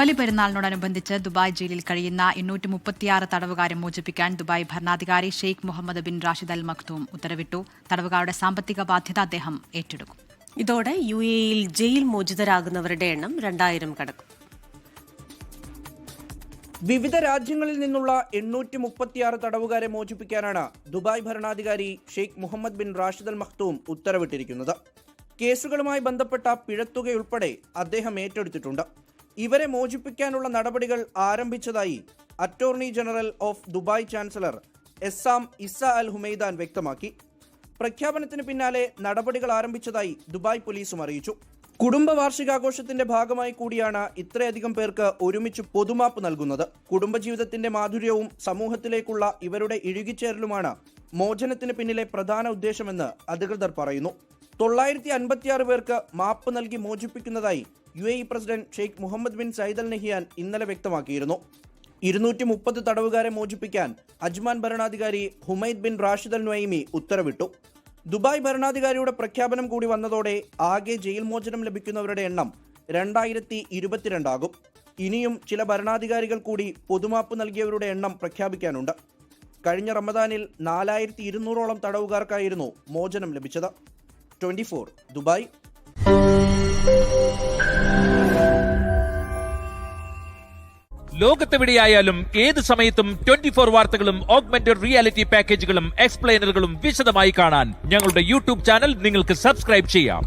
ബലിപെരുന്നാളിനോടനുബന്ധിച്ച് Dubai ജയിലിൽ കഴിയുന്ന 236 തടവുകാരെ മോചിപ്പിക്കാൻ ദുബായ് ഭരണാധികാരി Sheikh Mohammed bin Rashid Al Maktoum ഉത്തരവിട്ടു. തടവുകാരുടെ സാമ്പത്തിക ബാധ്യത അദ്ദേഹം ഏറ്റെടുക്കും. ഇതോടെ UAE-യിൽ ജയിൽ മോചിതരാകുന്നവരുടെ എണ്ണം 2000 കടക്കും. വിവിധ രാജ്യങ്ങളിൽ നിന്നുള്ള 836 തടവുകാരെ മോചിപ്പിക്കാനാണ് ദുബായ് ഭരണാധികാരി Sheikh Mohammed bin Rashid Al Maktoum ഉത്തരവിട്ടിരിക്കുന്നത്. കേസുകളുമായി ബന്ധപ്പെട്ട പിഴത്തുകയുൾപ്പെടെ അദ്ദേഹം ഏറ്റെടുത്തിട്ടുണ്ട്. ഇവരെ മോചിപ്പിക്കാനുള്ള നടപടികൾ ആരംഭിച്ചതായി attorney general of Dubai chancellor Essam Issa Al Humaidan വ്യക്തമാക്കി. പ്രഖ്യാപനത്തിന് പിന്നാലെ നടപടികൾ ആരംഭിച്ചതായി ദുബായ് പോലീസും അറിയിച്ചു. കുടുംബ വാർഷികാഘോഷത്തിന്റെ ഭാഗമായി കൂടിയാണ് ഇത്രയധികം പേർക്ക് ഒരുമിച്ച് പൊതുമാപ്പ് നൽകുന്നത്. കുടുംബജീവിതത്തിന്റെ മാധുര്യവും സമൂഹത്തിലേക്കുള്ള ഇവരുടെ ഇഴുകിച്ചേരലുമാണ് മോചനത്തിന് പിന്നിലെ പ്രധാന ഉദ്ദേശമെന്ന് അധികൃതർ പറയുന്നു. 956 പേർക്ക് മാപ്പ് നൽകി മോചിപ്പിക്കുന്നതായി UAE president Sheikh Mohammed bin Zayed Al Nahyan ഇന്നലെ വ്യക്തമാക്കിയിരുന്നു. 230 തടവുകാരെ മോചിപ്പിക്കാൻ അജ്മാൻ ഭരണാധികാരി Humaid bin Rashid Al Nuaimi ഉത്തരവിട്ടു. ദുബായ് ഭരണാധികാരിയുടെ പ്രഖ്യാപനം കൂടി വന്നതോടെ ആകെ ജയിൽ മോചനം ലഭിക്കുന്നവരുടെ എണ്ണം 2022 ആകും. ഇനിയും ചില ഭരണാധികാരികൾ കൂടി പൊതുമാപ്പ് നൽകിയവരുടെ എണ്ണം പ്രഖ്യാപിക്കാനുണ്ട്. കഴിഞ്ഞ റമദാനിൽ 4200ഓളം തടവുകാർക്കായിരുന്നു മോചനം ലഭിച്ചത്. 24 ദുബായ്. ലോകത്തെവിടെയായാലും ഏത് സമയത്തും 24 വാർത്തകളും ഓഗ്മെന്റഡ് റിയാലിറ്റി പാക്കേജുകളും എക്സ്പ്ലെയിനറുകളും വിശദമായി കാണാൻ ഞങ്ങളുടെ YouTube ചാനൽ നിങ്ങൾക്ക് സബ്സ്ക്രൈബ് ചെയ്യാം.